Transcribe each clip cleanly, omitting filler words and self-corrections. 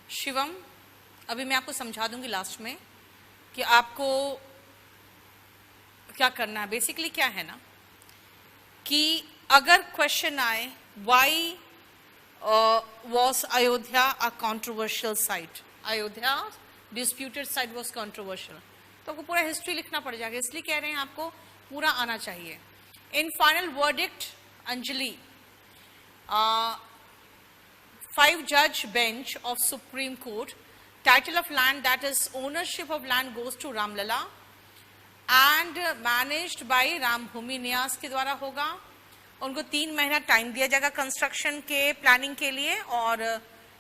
शिवम, अभी मैं आपको समझा दूंगी लास्ट में कि आपको क्या करना है। बेसिकली क्या है ना कि अगर क्वेश्चन आए why was Ayodhya a controversial site, Ayodhya disputed site was controversial, तो आपको पूरा हिस्ट्री लिखना पड़ जाएगा। इसलिए कह रहे हैं आपको पूरा आना चाहिए। In final verdict Anjali, 5 judge bench of Supreme Court, title of land, that is ownership of land goes to Ramlala and managed by रामभूमि न्यास के द्वारा होगा। उनको 3 महीना टाइम दिया जाएगा कंस्ट्रक्शन के प्लानिंग के लिए और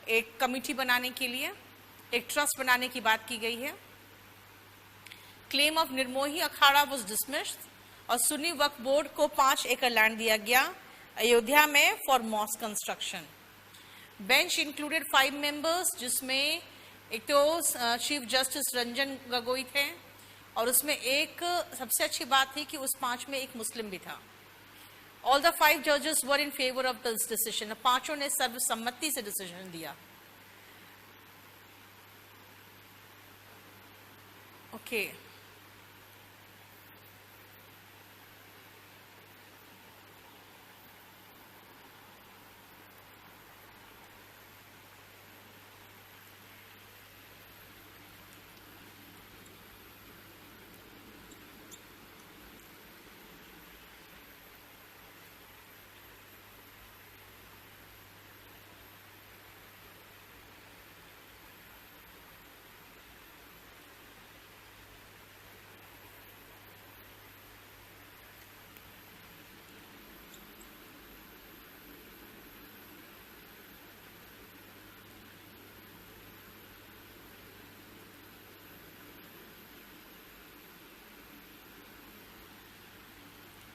एक कमिटी बनाने के लिए, एक ट्रस्ट बनाने की बात की गई है। Claim of Nirmohi Akhara was dismissed और सुन्नी वक्फ बोर्ड को 5 एकड़ लैंड दिया गया अयोध्या में for mosque construction. Bench included 5 members, जिसमें एक तो चीफ जस्टिस रंजन गोगोई थे और उसमें एक सबसे अच्छी बात थी कि उस 5 में एक मुस्लिम भी था। All the 5 judges were in favor of this decision. 5 ने सर्वसम्मति से डिसीजन दिया। ओके,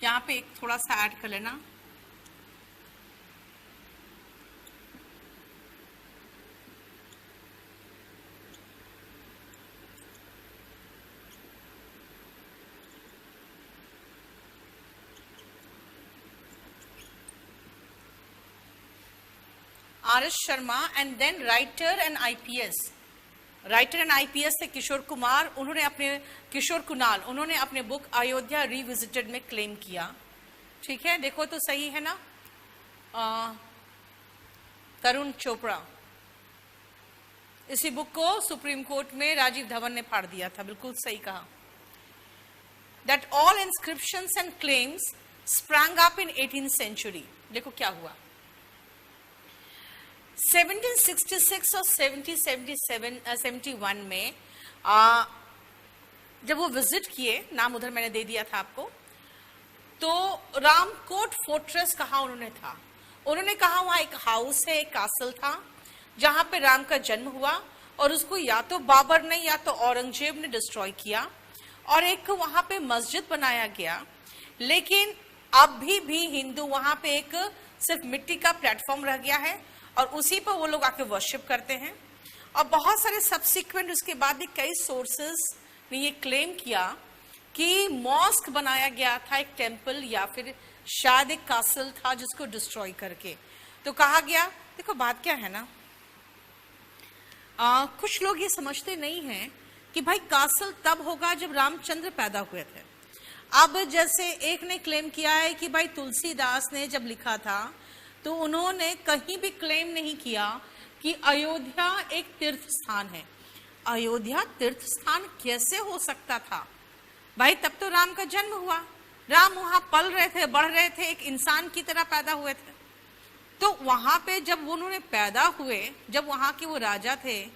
यहाँ पे एक थोड़ा सा ऐड कर लेना। R S. Sharma and then writer and IPS. Writer and IPS से किशोर कुमार, किशोर कुणाल, उन्होंने अपने बुक अयोध्या रिविजिटेड में क्लेम किया। ठीक है, देखो तो सही है ना। तरुण चोपड़ा, इसी बुक को सुप्रीम कोर्ट में राजीव धवन ने फाड़ दिया था। बिल्कुल सही कहा। That all inscriptions and claims sprang up in 18th century। देखो क्या हुआ। 1766 और 1771 में जब वो विजिट किए, नाम उधर मैंने दे दिया था आपको, तो रामकोट फोर्ट्रेस कहा उन्होंने था। उन्होंने कहा वहां एक हाउस है, एक कासल था जहां पे राम का जन्म हुआ और उसको या तो बाबर ने या तो औरंगजेब ने डिस्ट्रॉय किया और एक वहां पे मस्जिद बनाया गया। लेकिन अभी भी हिंदू वहां पे एक सिर्फ मिट्टी का प्लेटफॉर्म रह गया है और उसी पर वो लोग आके वर्शिप करते हैं। और बहुत सारे सब्सिक्वेंट उसके बाद भी कई सोर्सेस ने ये क्लेम किया कि मॉस्क बनाया गया था, एक टेम्पल या फिर शायद एक कासल था जिसको डिस्ट्रॉय करके। तो कहा गया, देखो बात क्या है ना, कुछ लोग ये समझते नहीं हैं कि भाई कासल तब होगा जब रामचंद्र पैदा हुए थे। अब जैसे एक ने क्लेम किया है कि भाई तुलसीदास ने जब लिखा था तो उन्होंने कहीं भी क्लेम नहीं किया कि अयोध्या एक तीर्थ स्थान है। अयोध्या तीर्थ स्थान कैसे हो सकता था भाई? तब तो राम का जन्म हुआ, राम वहां पल रहे थे, बढ़ रहे थे, एक इंसान की तरह पैदा हुए थे। तो वहां पे जब उन्होंने पैदा हुए, जब वहां के वो राजा थे,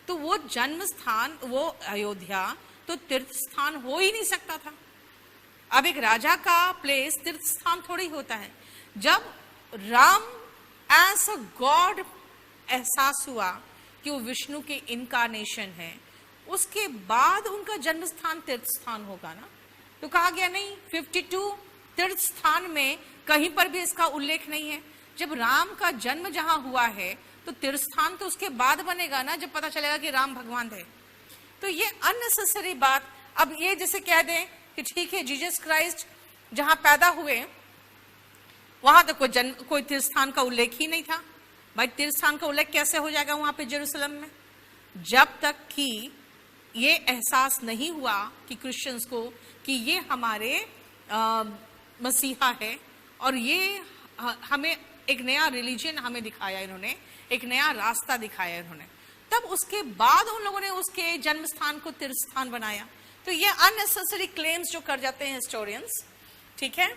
तो वो जन्म स्थान, वो अयोध्या तो तीर्थ स्थान हो ही नहीं सकता था। अब एक राजा का प्लेस तीर्थ स्थान थोड़ी होता है। जब राम एज अ गॉड एहसास हुआ कि वो विष्णु के इनकारनेशन है, उसके बाद उनका जन्म स्थान तीर्थ स्थान होगा ना। तो कहा गया नहीं, 52 तीर्थ स्थान में कहीं पर भी इसका उल्लेख नहीं है। जब राम का जन्म जहां हुआ है तो तीर्थ स्थान तो उसके बाद बनेगा ना, जब पता चलेगा कि राम भगवान थे। तो ये अननेसेसरी बात। अब ये जैसे कह दें कि ठीक है जीसस क्राइस्ट जहां पैदा हुए वहां तो कोई तीर्थ स्थान का उल्लेख ही नहीं था। भाई तीर्थ स्थान का उल्लेख कैसे हो जाएगा वहां पे जेरूसलम में? जब तक कि ये एहसास नहीं हुआ कि क्रिश्चियंस को कि ये हमारे मसीहा है और ये हमें एक नया रिलीजन हमें दिखाया इन्होंने, एक नया रास्ता दिखाया इन्होंने, तब उसके बाद उन लोगों ने उसके जन्म स्थान को तीर्थ स्थान बनाया। तो ये अननेसेसरी क्लेम्स जो कर जाते हैं हिस्टोरियंस, ठीक है।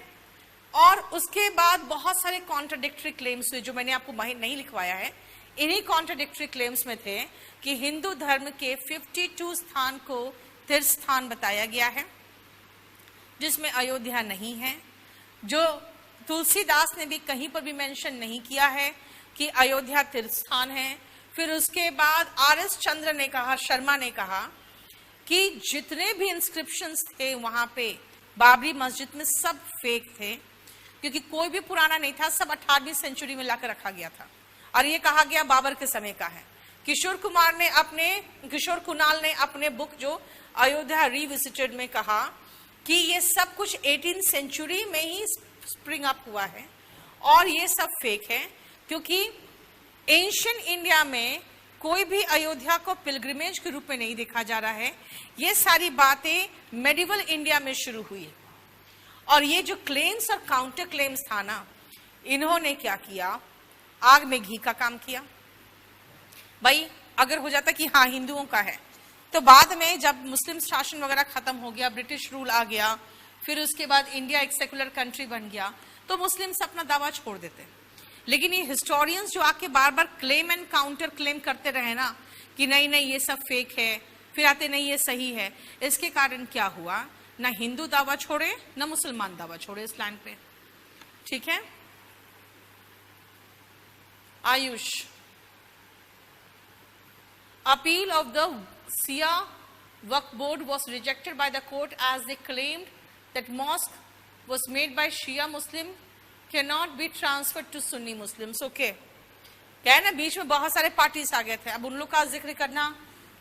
और उसके बाद बहुत सारे कॉन्ट्राडिक्टरी क्लेम्स हुए जो मैंने आपको नहीं लिखवाया है। इन्हीं कॉन्ट्राडिक्टरी क्लेम्स में थे कि हिंदू धर्म के 52 स्थान को तीर्थ स्थान बताया गया है जिसमें अयोध्या नहीं है, जो तुलसीदास ने भी कहीं पर भी मेंशन नहीं किया है कि अयोध्या तीर्थ स्थान है। फिर उसके बाद आर.एस. चंद्र ने कहा, शर्मा ने कहा कि जितने भी इंस्क्रिप्शंस थे वहां पे बाबरी मस्जिद में सब फेक थे, क्योंकि कोई भी पुराना नहीं था, सब 18वीं सेंचुरी में लाकर रखा गया था और ये कहा गया बाबर के समय का है। किशोर कुणाल ने अपने बुक जो अयोध्या रिविजिटेड में कहा कि ये सब कुछ 18th सेंचुरी में ही स्प्रिंग अप हुआ है और ये सब फेक है, क्योंकि एंशियंट इंडिया में कोई भी अयोध्या को पिलग्रिमेज के रूप में नहीं देखा जा रहा है। ये सारी बातें मेडिवल इंडिया में शुरू हुई और ये जो क्लेम्स और काउंटर क्लेम्स था ना, इन्होंने क्या किया, आग में घी का काम किया। भाई अगर हो जाता कि हाँ हिंदुओं का है, तो बाद में जब मुस्लिम शासन वगैरह खत्म हो गया, ब्रिटिश रूल आ गया, फिर उसके बाद इंडिया एक सेकुलर कंट्री बन गया, तो मुस्लिम्स अपना दावा छोड़ देते। लेकिन ये हिस्टोरियंस जो आके बार बार क्लेम एंड काउंटर क्लेम करते रहे ना कि नहीं नहीं ये सब फेक है, फिर आते नहीं ये सही है, इसके कारण क्या हुआ, ना हिंदू दावा छोड़े ना मुसलमान दावा छोड़े इस लैंड पे, ठीक है। Ayush, appeal of the Shia Waqf Board was rejected by the court as they claimed that mosque was made by Shia Muslim cannot be transferred to Sunni Muslims. Okay, क्या है ना, बीच में बहुत सारे पार्टीज आ गए थे, अब उन लोग का जिक्र करना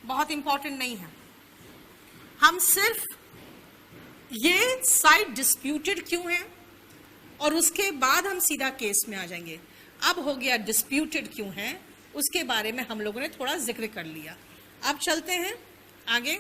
बहुत इंपॉर्टेंट नहीं है। हम सिर्फ ये साइड डिस्प्यूटेड क्यों है और उसके बाद हम सीधा केस में आ जाएंगे। अब हो गया डिस्प्यूटेड क्यों है, उसके बारे में हम लोगों ने थोड़ा जिक्र कर लिया। अब चलते हैं आगे।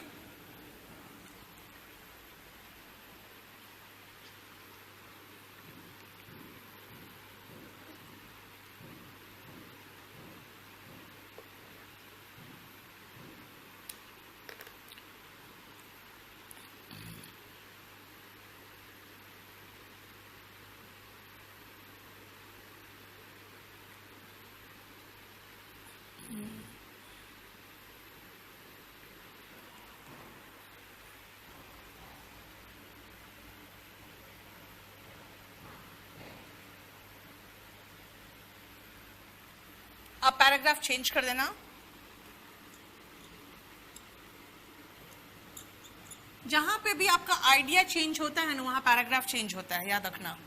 आप पैराग्राफ चेंज कर देना, जहां पे भी आपका आइडिया चेंज होता है ना वहां पैराग्राफ चेंज होता है, याद रखना।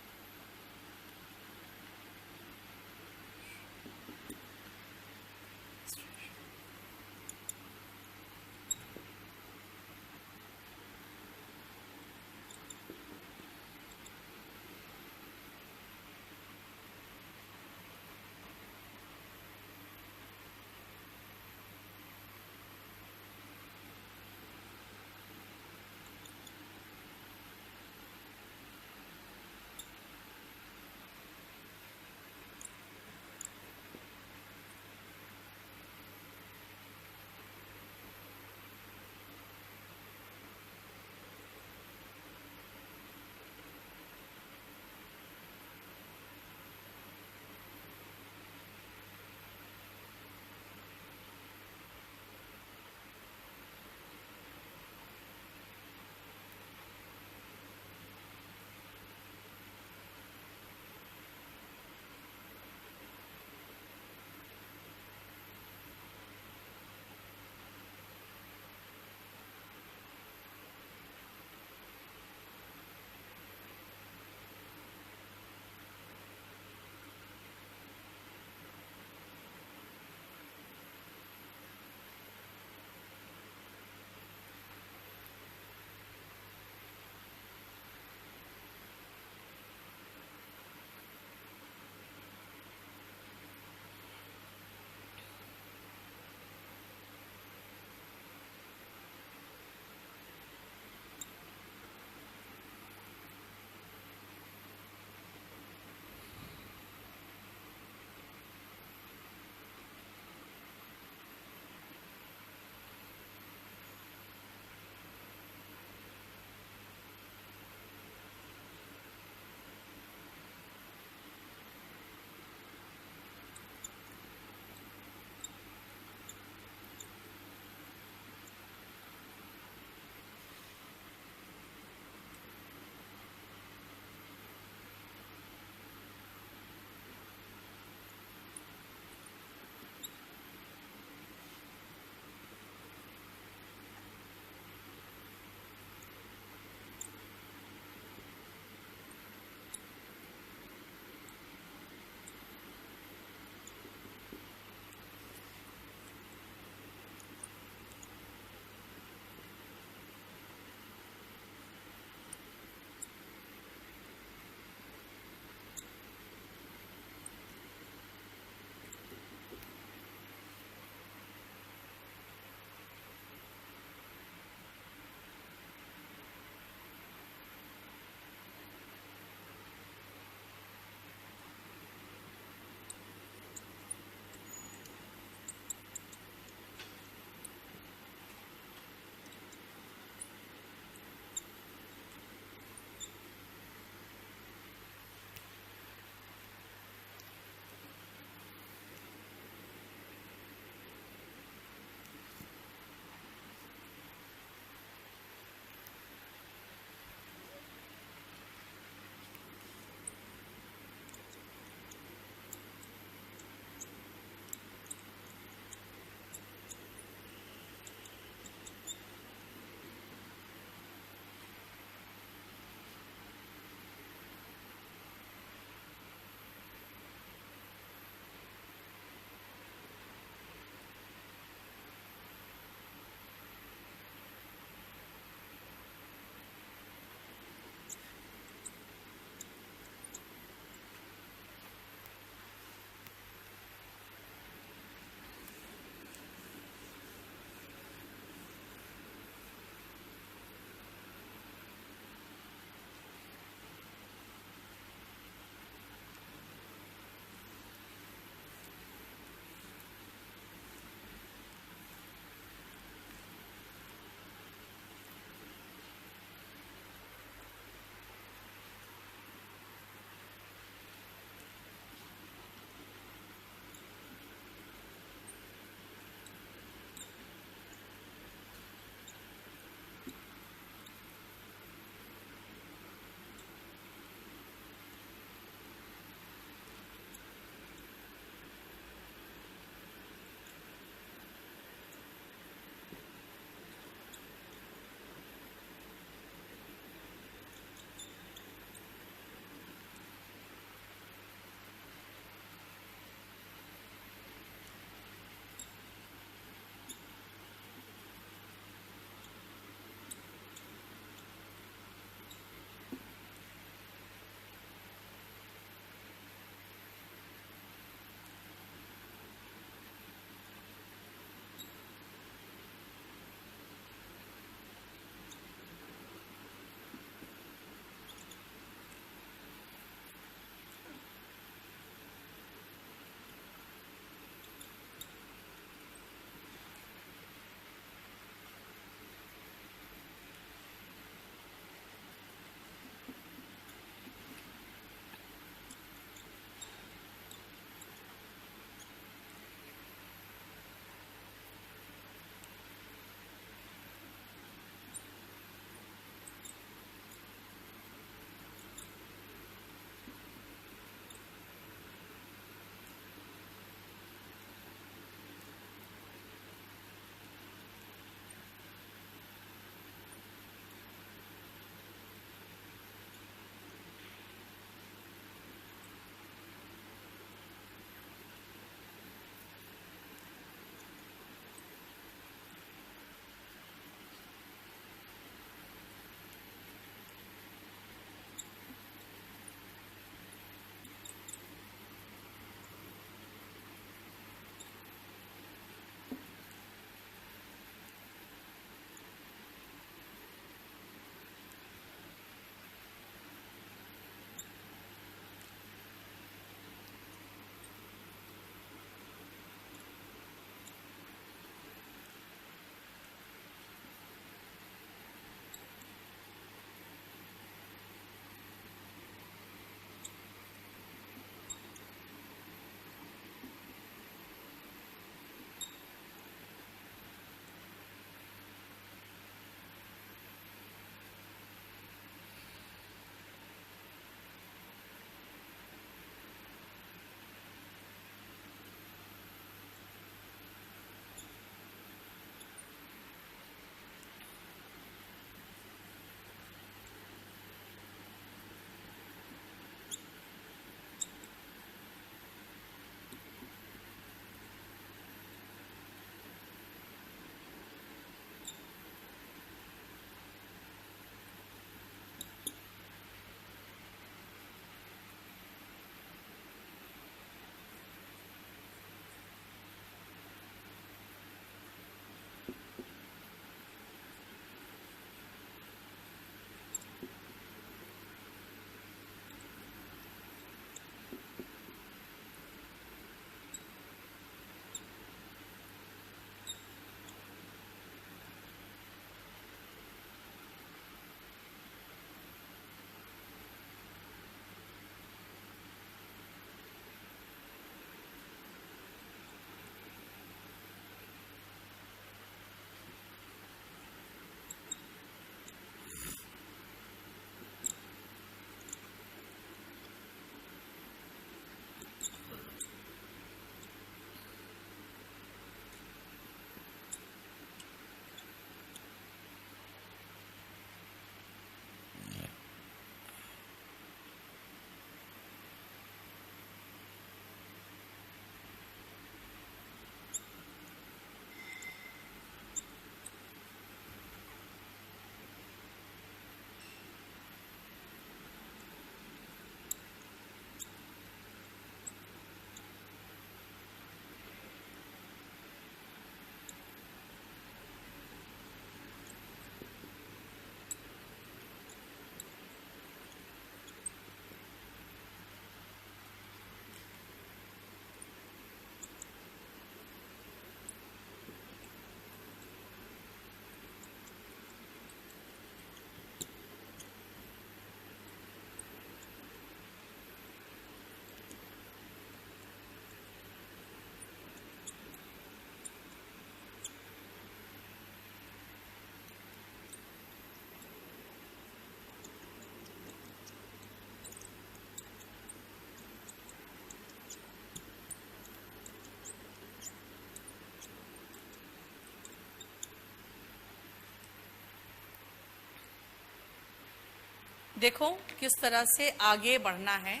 देखो किस तरह से आगे बढ़ना है,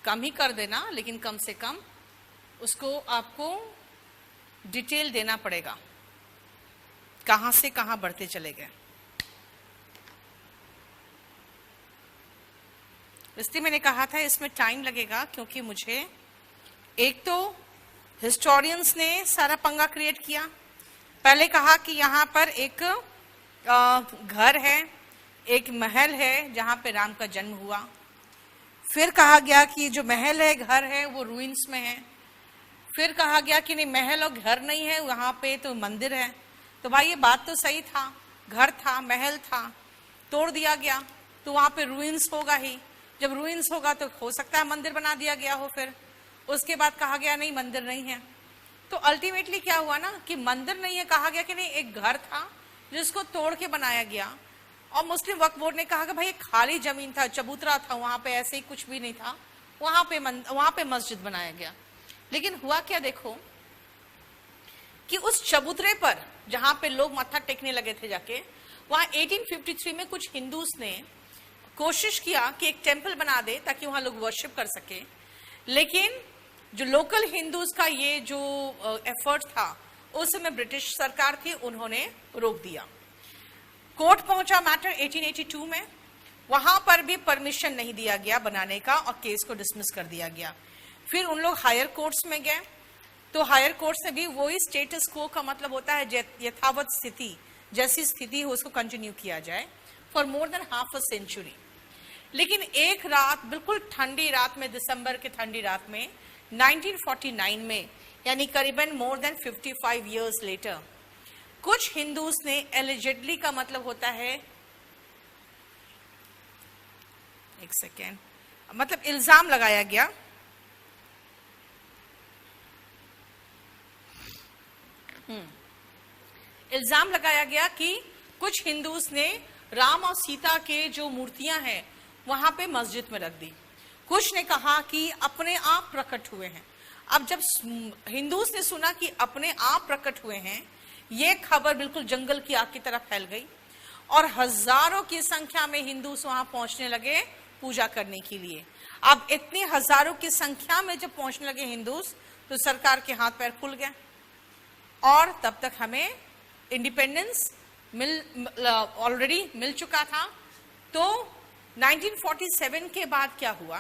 कम ही कर देना, लेकिन कम से कम उसको आपको डिटेल देना पड़ेगा, कहां से कहां बढ़ते चले गए। इसलिए मैंने कहा था इसमें टाइम लगेगा, क्योंकि मुझे एक तो हिस्टोरियंस ने सारा पंगा क्रिएट किया। पहले कहा कि यहाँ पर एक घर है, एक महल है जहाँ पे राम का जन्म हुआ। फिर कहा गया कि जो महल है, घर है, वो रूइंस में है। फिर कहा गया कि नहीं, महल और घर नहीं है, वहाँ पे तो मंदिर है। तो भाई ये बात तो सही था, घर था, महल था, तोड़ दिया गया तो वहाँ पे रूइंस होगा ही। जब रूइंस होगा तो हो सकता है मंदिर बना दिया गया हो। फिर उसके बाद कहा गया नहीं, मंदिर नहीं है। तो अल्टीमेटली क्या हुआ ना कि मंदिर नहीं है, कहा गया कि नहीं, एक घर था जिसको तोड़ के बनाया गया। और मुस्लिम वक्फ बोर्ड ने कहा कि भाई खाली जमीन था, चबूतरा था, वहां पे ऐसे ही कुछ भी नहीं था, वहां पे मस्जिद बनाया गया। लेकिन हुआ क्या, देखो कि उस चबूतरे पर जहां पे लोग मत्था टेकने लगे थे जाके, वहां 1853 में कुछ हिंदूस ने कोशिश किया कि एक टेम्पल बना दे ताकि वहां लोग वर्शिप कर सके। लेकिन जो लोकल हिंदूज का ये जो एफर्ट था, उस समय ब्रिटिश सरकार थी, उन्होंने रोक दिया। कोर्ट पहुंचा मैटर 1882 में, वहां पर भी परमिशन नहीं दिया गया बनाने का और केस को डिसमिस कर दिया गया। फिर उन लोग हायर कोर्ट्स में गए, तो हायर कोर्ट्स में भी वही स्टेटस को का मतलब होता है यथावत स्थिति, जैसी स्थिति हो उसको कंटिन्यू किया जाए for more than half a century. लेकिन एक रात, बिल्कुल ठंडी रात में, दिसंबर के ठंडी रात में 1949 में, यानी करीबन मोर देन 55 इयर्स लेटर, कुछ हिंदूस ने एलिजिडली का मतलब होता है, एक सेकेंड, मतलब इल्जाम लगाया गया इल्जाम लगाया गया कि कुछ हिंदूस ने राम और सीता के जो मूर्तियां हैं वहां पे मस्जिद में रख दी। कुछ ने कहा कि अपने आप प्रकट हुए हैं। अब जब हिंदूस ने सुना कि अपने आप प्रकट हुए हैं, ये खबर बिल्कुल जंगल की आग की तरह फैल गई और हजारों की संख्या में हिंदूस वहां पहुंचने लगे पूजा करने के लिए। अब इतने हजारों की संख्या में जब पहुंचने लगे हिंदूस, तो सरकार के हाथ पैर खुल गए और तब तक हमें इंडिपेंडेंस ऑलरेडी मिल चुका था। तो 1947 के बाद क्या हुआ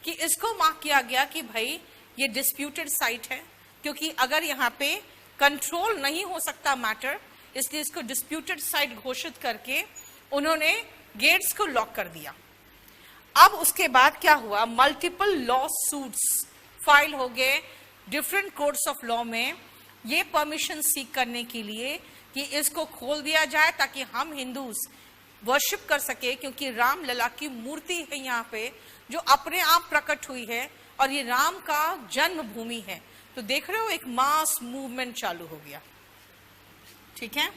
कि इसको मार्क किया गया कि भाई ये डिस्प्यूटेड साइट है, क्योंकि अगर यहाँ पे कंट्रोल नहीं हो सकता मैटर, इसलिए इसको डिस्प्यूटेड साइट घोषित करके उन्होंने गेट्स को लॉक कर दिया। अब उसके बाद क्या हुआ, मल्टीपल लॉ सूट्स फाइल हो गए डिफरेंट कोर्ट्स ऑफ लॉ में, ये परमिशन सीख करने के लिए कि इसको खोल दिया जाए ताकि हम हिंदूज वर्शिप कर सके, क्योंकि राम लला की मूर्ति है यहाँ पे जो अपने आप प्रकट हुई है और ये राम का जन्मभूमि है। तो देख रहे हो एक मास मूवमेंट चालू हो गया। ठीक है,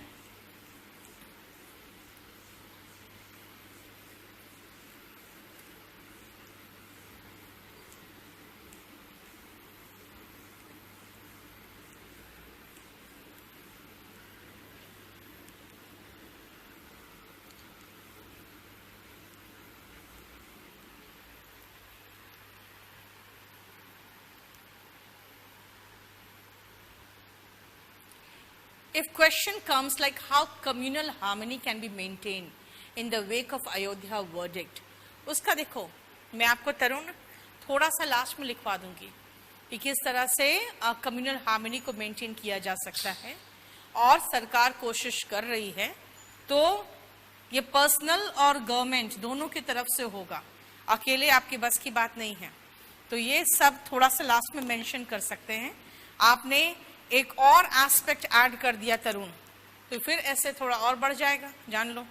if question comes like how communal harmony can be maintained in the wake of Ayodhya verdict, उसका देखो मैं आपको तरुण थोड़ा सा लास्ट में लिखवा दूंगी कि किस तरह से कम्युनल हार्मनी को मेंटेन किया जा सकता है और सरकार कोशिश कर रही है। तो ये पर्सनल और गवर्नमेंट दोनों की तरफ से होगा, अकेले आपकी बस की बात नहीं है। तो ये सब थोड़ा सा लास्ट में मेंशन कर सकते हैं। आपने एक और एस्पेक्ट ऐड कर दिया तरुण, तो फिर ऐसे थोड़ा और बढ़ जाएगा, जान लो।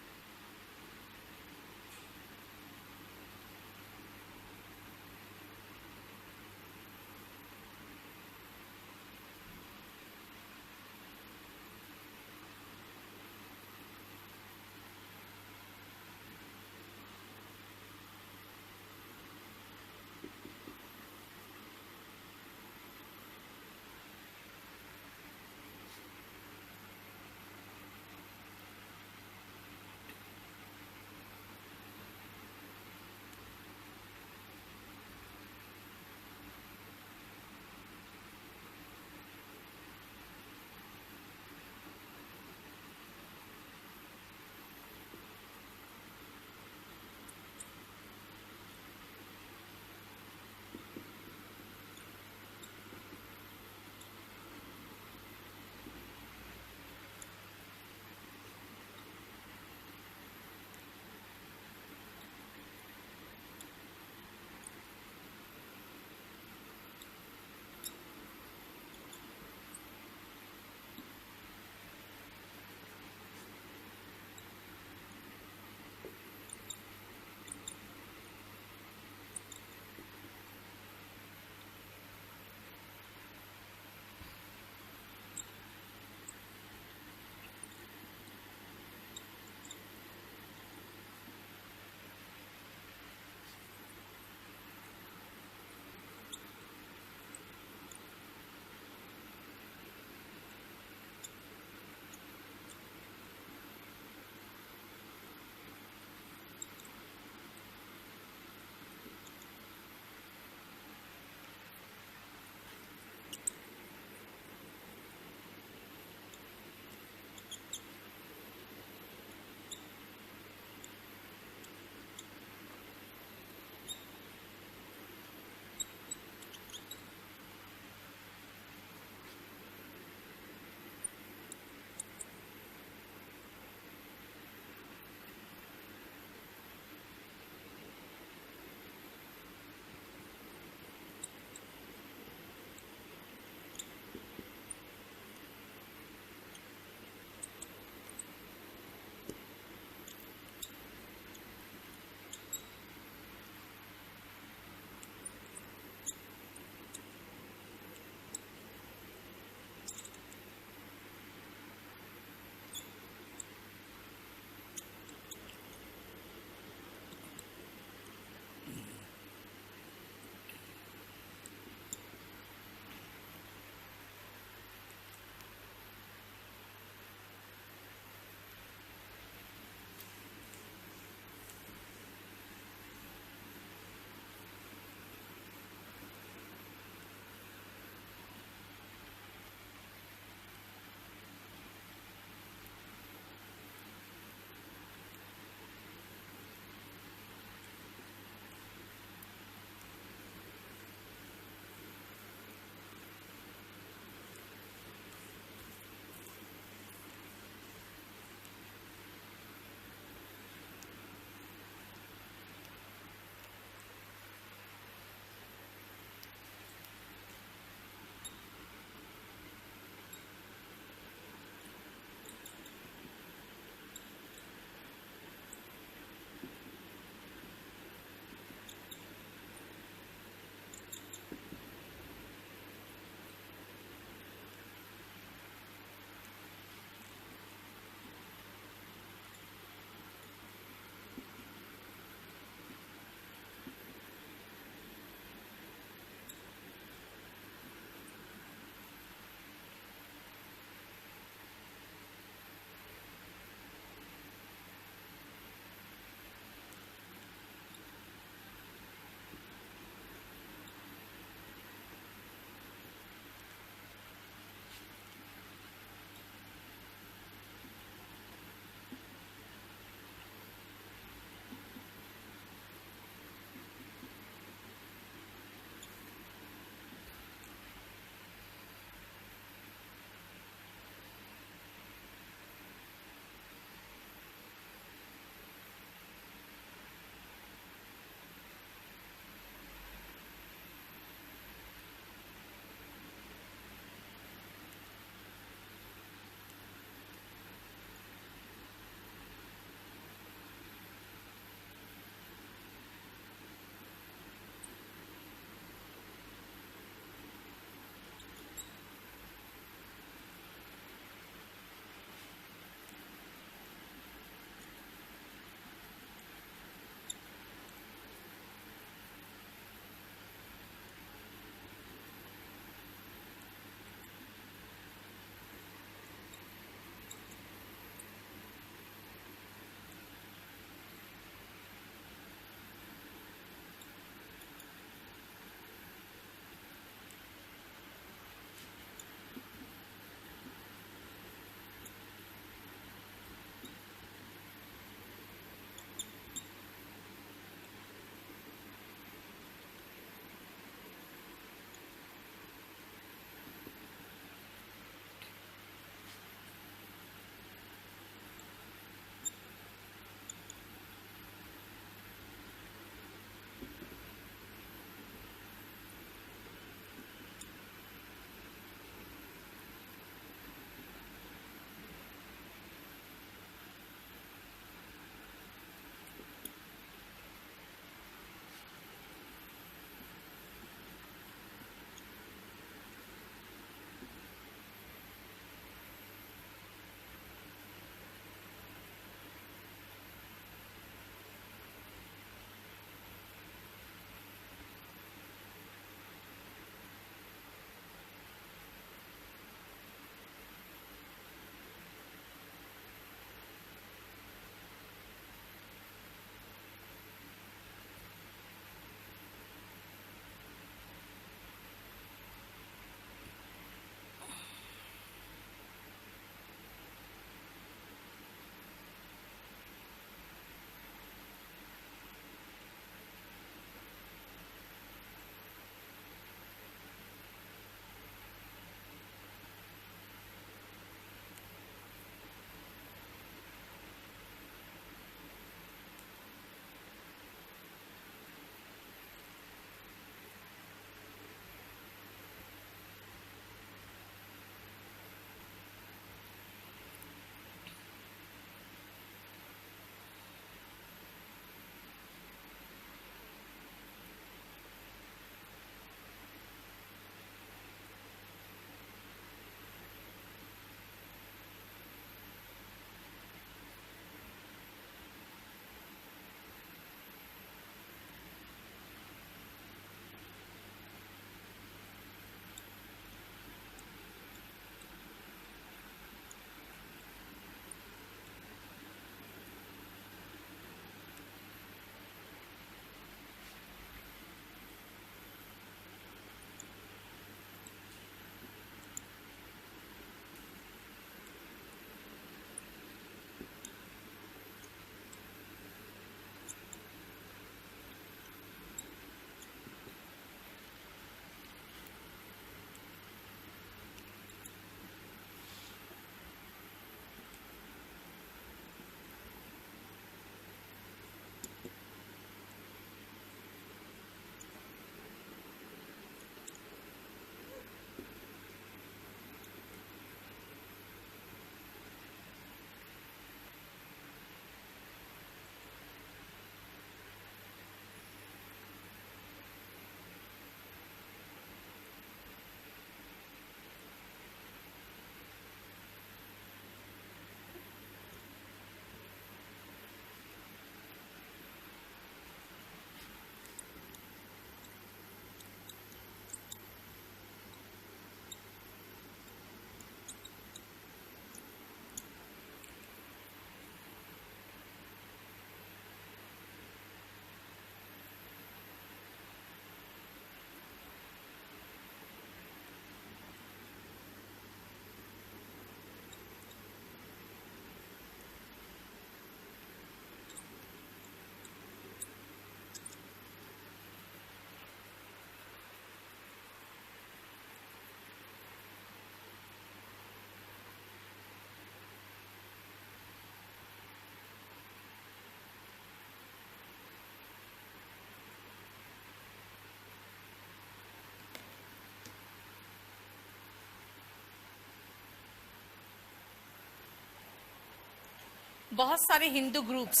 बहुत सारे हिंदू ग्रुप्स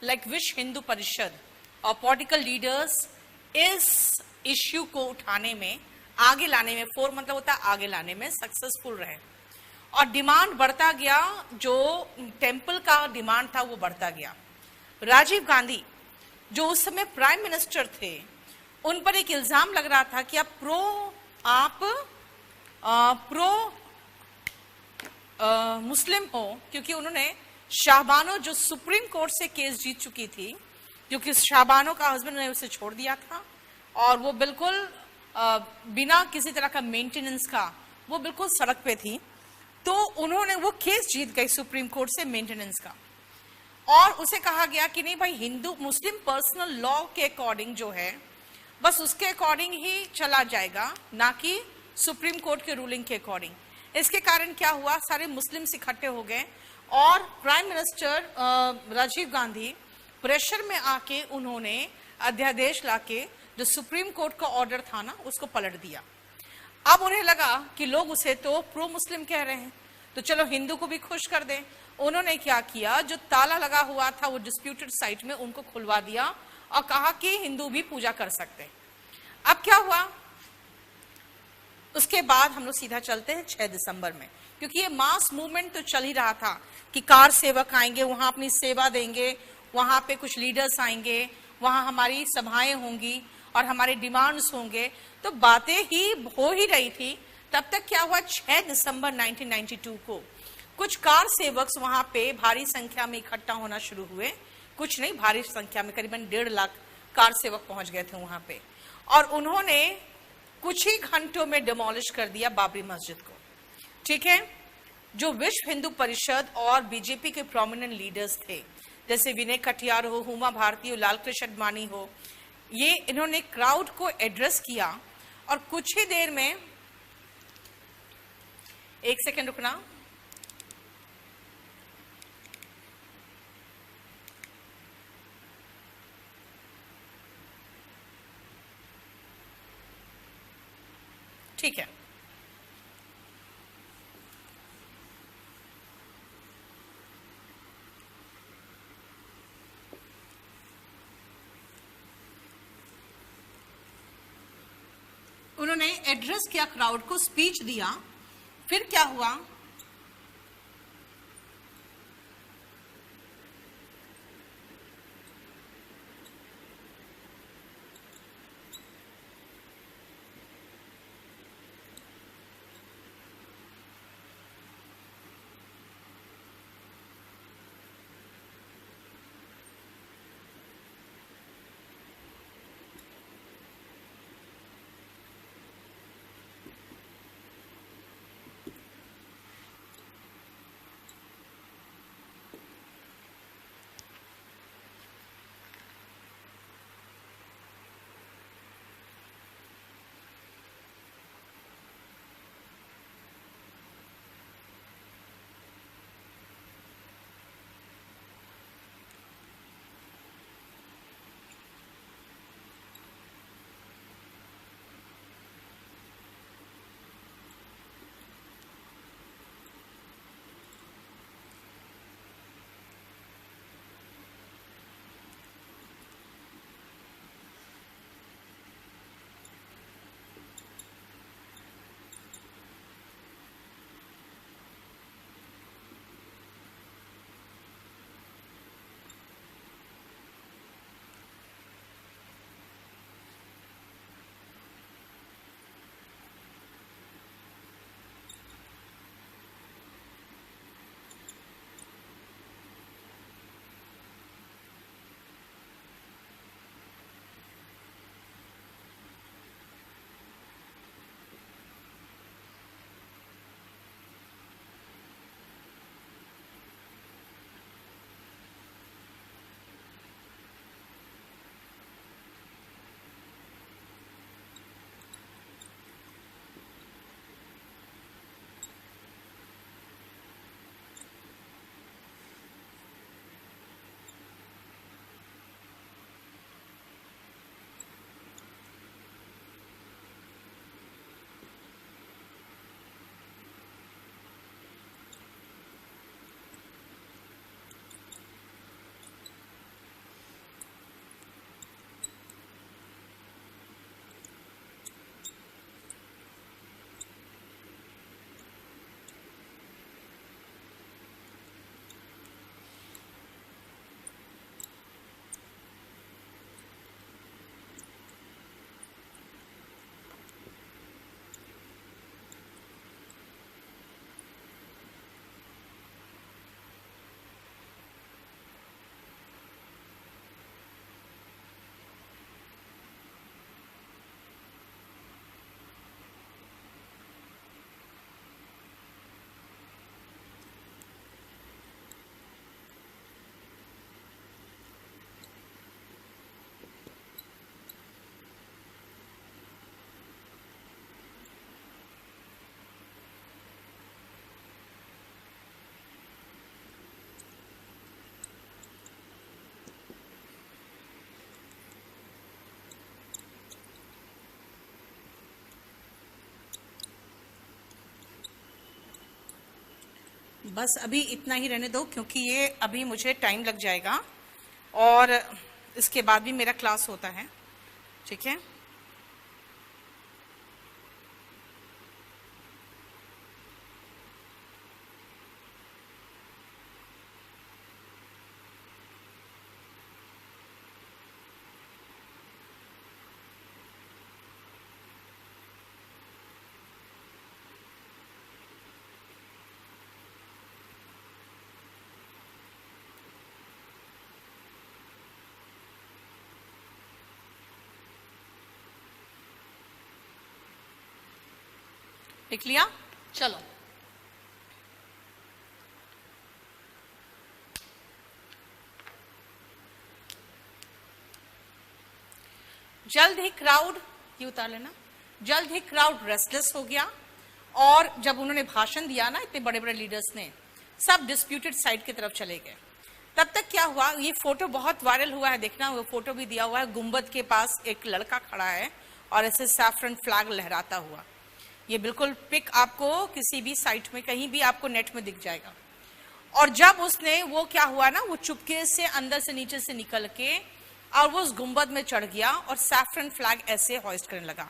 लाइक विश्व हिंदू परिषद और पॉलिटिकल लीडर्स इस इश्यू को उठाने में, आगे लाने में, फोर मतलब होता है आगे लाने में सक्सेसफुल रहे और डिमांड बढ़ता गया। जो टेम्पल का डिमांड था वो बढ़ता गया। राजीव गांधी जो उस समय प्राइम मिनिस्टर थे, उन पर एक इल्जाम लग रहा था कि आप प्रो मुस्लिम हो, क्योंकि उन्होंने शाहबानो जो सुप्रीम कोर्ट से केस जीत चुकी थी, क्योंकि शाहबानो का हस्बैंड ने उसे छोड़ दिया था और वो बिल्कुल बिना किसी तरह का मेंटेनेंस का वो बिल्कुल सड़क पे थी, तो उन्होंने वो केस जीत गई सुप्रीम कोर्ट से मेंटेनेंस का। और उसे कहा गया कि नहीं भाई, हिंदू मुस्लिम पर्सनल लॉ के अकॉर्डिंग जो है बस उसके अकॉर्डिंग ही चला जाएगा, ना कि सुप्रीम कोर्ट के रूलिंग के अकॉर्डिंग। इसके कारण क्या हुआ, सारे मुस्लिम्स इकट्ठे हो गए और prime minister Rajiv Gandhi pressure में आके उन्होंने अध्यादेश लाके जो सुप्रीम कोर्ट का ऑर्डर था ना उसको पलट दिया। अब उन्हें लगा कि लोग उसे तो प्रो मुस्लिम कह रहे हैं, तो चलो हिंदू को भी खुश कर दें। उन्होंने क्या किया, जो ताला लगा हुआ था वो डिस्प्यूटेड साइट में उनको खुलवा दिया और कहा कि हिंदू भी पूजा कर सकते हैं। अब क्या हुआ, उसके बाद हम लोग सीधा चलते हैं 6 दिसंबर में, क्योंकि ये मास मूवमेंट तो चल ही रहा था कि कार सेवक आएंगे, वहां अपनी सेवा देंगे, वहां पे कुछ लीडर्स आएंगे, वहां हमारी सभाएं होंगी और हमारे डिमांड्स होंगे, तो बातें ही हो ही रही थी। तब तक क्या हुआ, 6 दिसंबर 1992 को कुछ कार सेवक्स वहां पे भारी संख्या में इकट्ठा होना शुरू हुए। कुछ नहीं, भारी संख्या में, करीबन 1.5 लाख कार सेवक पहुंच गए थे वहां पे और उन्होंने कुछ ही घंटों में डिमोलिश कर दिया बाबरी मस्जिद को। ठीक है, जो विश्व हिंदू परिषद और बीजेपी के प्रोमिनेंट लीडर्स थे, जैसे विनय कटियार हो, उमा भारती हो, लाल कृष्ण अडवाणी हो, ये इन्होंने क्राउड को एड्रेस किया और कुछ ही देर में, एक सेकेंड रुकना, ठीक है। उन्होंने एड्रेस किया क्राउड को, स्पीच दिया, फिर क्या हुआ, बस अभी इतना ही रहने दो, क्योंकि ये अभी मुझे टाइम लग जाएगा और इसके बाद भी मेरा क्लास होता है, ठीक है। लिख लिया? चलो, जल्द ही क्राउड, ये उतार लेना, जल्द ही क्राउड रेस्टलेस हो गया और जब उन्होंने भाषण दिया ना, इतने बड़े बड़े लीडर्स ने, सब डिस्प्यूटेड साइड की तरफ चले गए। तब तक क्या हुआ, ये फोटो बहुत वायरल हुआ है, देखना, वो फोटो भी दिया हुआ है। गुंबद के पास एक लड़का खड़ा है और ऐसे सैफरन फ्लैग लहराता हुआ, ये बिल्कुल पिक आपको किसी भी साइट में कहीं भी आपको नेट में दिख जाएगा। और जब उसने वो क्या हुआ ना, वो चुपके से अंदर से नीचे से निकल के और वो उस गुंबद में चढ़ गया और सैफरन फ्लैग ऐसे हॉइस्ट करने लगा।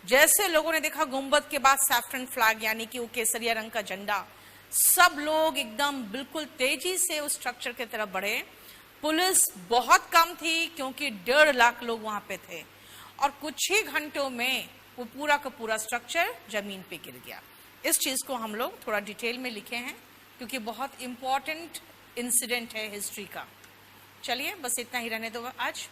जैसे लोगों ने देखा गुंबद के बाद सैफरन फ्लैग यानी कि वो केसरिया रंग का झंडा, सब लोग एकदम बिल्कुल तेजी से उस स्ट्रक्चर की तरफ बढ़े। पुलिस बहुत कम थी क्योंकि 1.5 लाख लोग वहां पे थे और कुछ ही घंटों में वो पूरा का पूरा स्ट्रक्चर जमीन पे गिर गया। इस चीज को हम लोग थोड़ा डिटेल में लिखे हैं क्योंकि बहुत इंपॉर्टेंट इंसिडेंट है हिस्ट्री का। चलिए बस इतना ही रहने दो आज।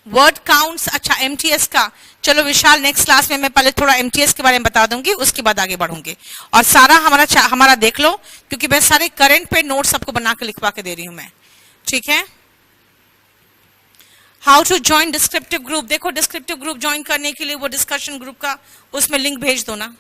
वर्ड काउंट्स, अच्छा एमटीएस का, चलो विशाल नेक्स्ट क्लास में मैं पहले थोड़ा एमटीएस के बारे में बता दूंगी, उसके बाद आगे बढ़ूंगी। और सारा हमारा देख लो क्योंकि मैं सारे करंट पे नोट्स सबको बना के लिखवा के दे रही हूं मैं, ठीक है। How to join descriptive group, देखो डिस्क्रिप्टिव ग्रुप ज्वाइन करने के लिए वो डिस्कशन ग्रुप का उसमें लिंक भेज दो ना।